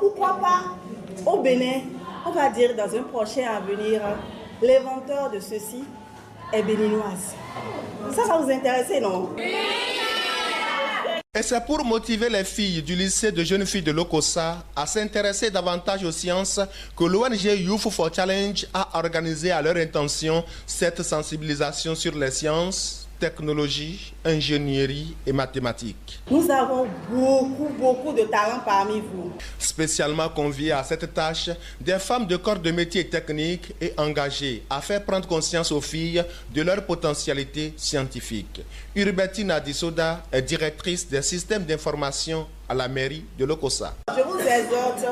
pourquoi pas au Bénin, on va dire dans un prochain avenir, l'inventeur de ceci est béninoise. Ça va vous intéresser, non? Et c'est pour motiver les filles du lycée de jeunes filles de Lokossa à s'intéresser davantage aux sciences que l'ONG Youth for Challenge a organisé à leur intention cette sensibilisation sur les sciences, technologie, ingénierie et mathématiques. Nous avons beaucoup de talents parmi vous. Spécialement conviées à cette tâche, des femmes de corps de métier techniques et engagées à faire prendre conscience aux filles de leur potentialité scientifique. Urbetina Disoda est directrice des systèmes d'information à la mairie de Lokossa. Je vous exhorte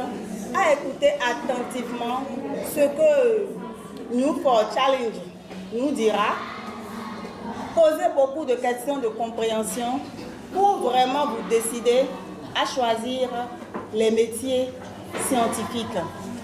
à écouter attentivement ce que Youth for Challenge nous dira. Posez beaucoup de questions de compréhension pour vraiment vous décider à choisir les métiers scientifiques,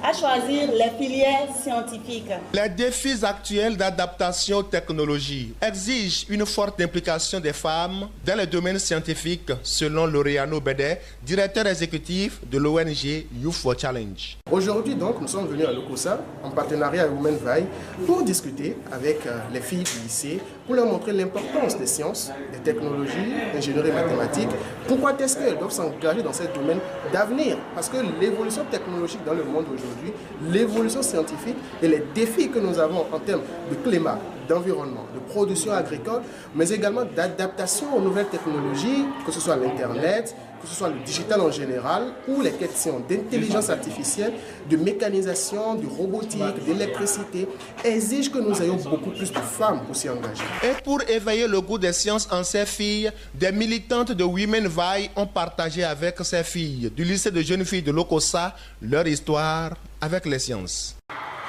à choisir les filières scientifiques. Les défis actuels d'adaptation aux technologies exigent une forte implication des femmes dans les domaines scientifiques, selon Laureano Bédet, directeur exécutif de l'ONG Youth for Challenge. Aujourd'hui, donc, nous sommes venus à Lokossa, en partenariat avec Women Vaille, pour discuter avec les filles du lycée, pour leur montrer l'importance des sciences, des technologies, l'ingénierie mathématique. Pourquoi est-ce qu'elles doivent s'engager dans ce domaine d'avenir? Parce que l'évolution technologique dans le monde aujourd'hui, l'évolution scientifique et les défis que nous avons en termes de climat, d'environnement, de production agricole, mais également d'adaptation aux nouvelles technologies, que ce soit l'Internet, que ce soit le digital en général, ou les questions d'intelligence artificielle, de mécanisation, de robotique, d'électricité, exigent que nous ayons beaucoup plus de femmes pour s'y engager. Et pour éveiller le goût des sciences en ces filles, des militantes de Women Vaille ont partagé avec ces filles du lycée de jeunes filles de Lokossa leur histoire avec les sciences.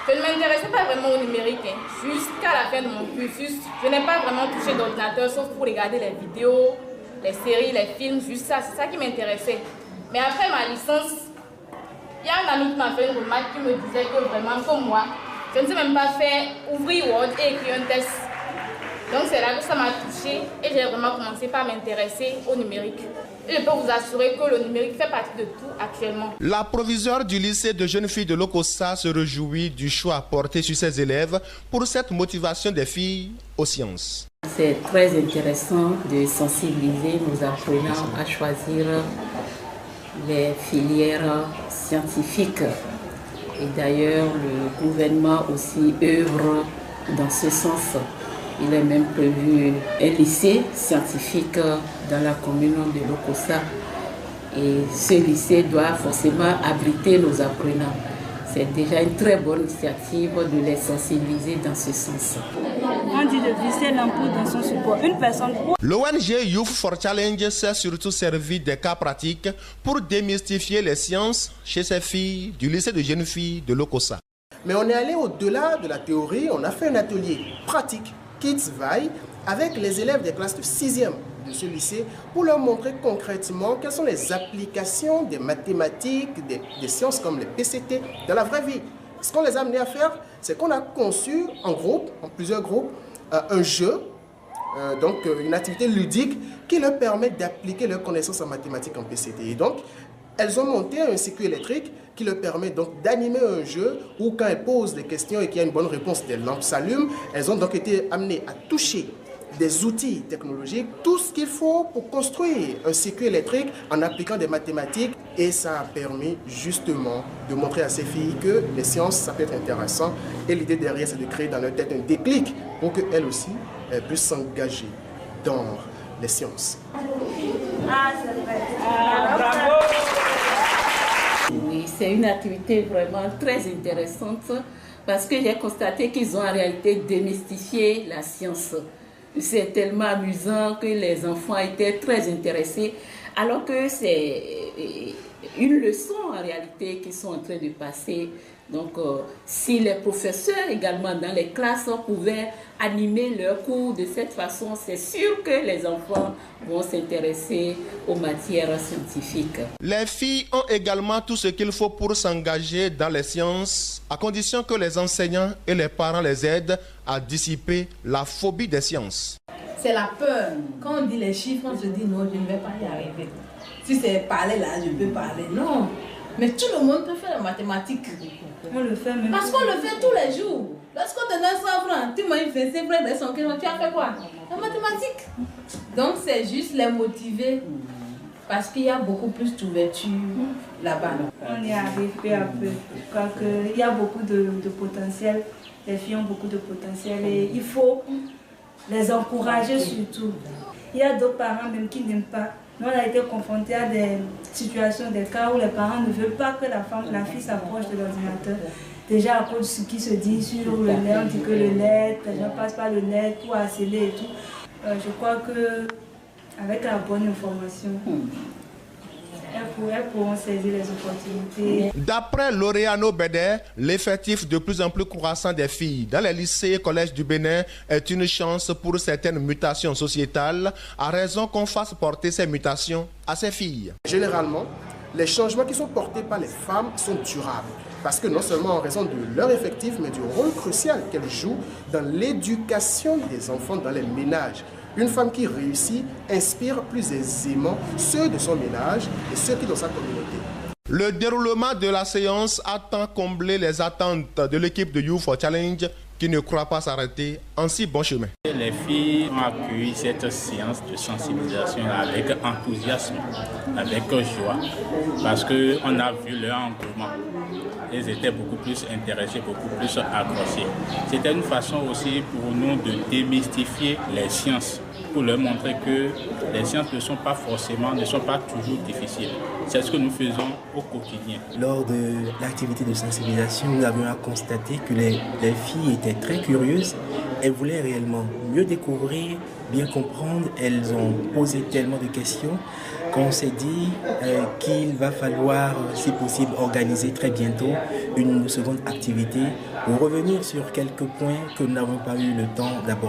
Je ne m'intéressais pas vraiment au numérique. Jusqu'à la fin de mon cursus, je n'ai pas vraiment touché d'ordinateur, sauf pour regarder les vidéos, les séries, les films, juste ça, c'est ça qui m'intéressait. Mais après ma licence, il y a un ami qui m'a fait une remarque qui me disait que vraiment, comme moi, je ne sais même pas faire ouvrir Word et écrire un test. Donc c'est là que ça m'a touchée et j'ai vraiment commencé par m'intéresser au numérique. Et je peux vous assurer que le numérique fait partie de tout actuellement. La proviseure du lycée de jeunes filles de Lokossa se réjouit du choix porté sur ses élèves pour cette motivation des filles aux sciences. C'est très intéressant de sensibiliser nos apprenants à choisir les filières scientifiques. Et d'ailleurs, le gouvernement aussi œuvre dans ce sens. Il est même prévu un lycée scientifique dans la commune de Lokossa. Et ce lycée doit forcément abriter nos apprenants. C'est déjà une très bonne initiative de les sensibiliser dans ce sens. On dit de viser l'ampoule dans son support. Une personne. L'ONG Youth for Challenge s'est surtout servi des cas pratiques pour démystifier les sciences chez ces filles du lycée de jeunes filles de Lokossa. Mais on est allé au-delà de la théorie, on a fait un atelier pratique, Kids Vaille, avec les élèves des classes de 6e de ce lycée pour leur montrer concrètement quelles sont les applications des mathématiques, des sciences comme les PCT dans la vraie vie. Ce qu'on les a amenés à faire, c'est qu'on a conçu en groupe, en plusieurs groupes, un jeu, donc une activité ludique qui leur permet d'appliquer leurs connaissances en mathématiques en PCT. Et donc, elles ont monté un circuit électrique qui leur permet donc d'animer un jeu où quand elles posent des questions et qu'il y a une bonne réponse, des lampes s'allument. Elles ont donc été amenées à toucher des outils technologiques, tout ce qu'il faut pour construire un circuit électrique en appliquant des mathématiques. Et ça a permis justement de montrer à ces filles que les sciences, ça peut être intéressant. Et l'idée derrière, c'est de créer dans leur tête un déclic pour qu'elles aussi puissent s'engager dans les sciences. Ah, c'est vrai. Ah, bravo! Oui, c'est une activité vraiment très intéressante parce que j'ai constaté qu'ils ont en réalité démystifié la science. C'est tellement amusant que les enfants étaient très intéressés, alors que c'est une leçon en réalité qu'ils sont en train de passer. Donc, si les professeurs également dans les classes pouvaient animer leurs cours de cette façon, c'est sûr que les enfants vont s'intéresser aux matières scientifiques. Les filles ont également tout ce qu'il faut pour s'engager dans les sciences, à condition que les enseignants et les parents les aident à dissiper la phobie des sciences. C'est la peur. Quand on dit les chiffres, on se dit non, je ne vais pas y arriver. Si c'est parler là, je peux parler. Non. Mais tout le monde peut faire la mathématique. On le fait même. Parce qu'on le fait tous les jours. Lorsqu'on te donne 100 francs, tu m'as fait 5 francs de 100 francs, tu as fait quoi? La mathématique. Donc c'est juste les motiver. Parce qu'il y a beaucoup plus d'ouverture là-bas. On y arrive peu à peu. Il y a beaucoup de potentiel. Les filles ont beaucoup de potentiel et il faut les encourager surtout. Il y a d'autres parents même qui n'aiment pas. Nous, on a été confrontés à des situations, des cas où les parents ne veulent pas que la fille s'approche de l'ordinateur. Déjà à cause de ce qui se dit sur le net, on dit que le net, les gens passent par le net pour harceler et tout. Je crois que avec la bonne information, elles pourront saisir les opportunités. D'après Laureano Bede, l'effectif de plus en plus croissant des filles dans les lycées et collèges du Bénin est une chance pour certaines mutations sociétales, à raison qu'on fasse porter ces mutations à ces filles. Généralement, les changements qui sont portés par les femmes sont durables. Parce que non seulement en raison de leur effectif, mais du rôle crucial qu'elles jouent dans l'éducation des enfants dans les ménages. Une femme qui réussit inspire plus aisément ceux de son ménage et ceux qui sont dans sa communauté. Le déroulement de la séance a tant comblé les attentes de l'équipe de Youth for Challenge qui ne croit pas s'arrêter en si bon chemin. Les filles ont accueilli cette séance de sensibilisation avec enthousiasme, avec joie, parce qu'on a vu leur engouement. Elles étaient beaucoup plus intéressées, beaucoup plus accrochées. C'était une façon aussi pour nous de démystifier les sciences, pour leur montrer que les sciences ne sont pas toujours difficiles. C'est ce que nous faisons au quotidien. Lors de l'activité de sensibilisation, nous avions constaté que les filles étaient très curieuses. Elles voulaient réellement mieux découvrir, bien comprendre. Elles ont posé tellement de questions qu'on s'est dit qu'il va falloir, si possible, organiser très bientôt une seconde activité pour revenir sur quelques points que nous n'avons pas eu le temps d'aborder.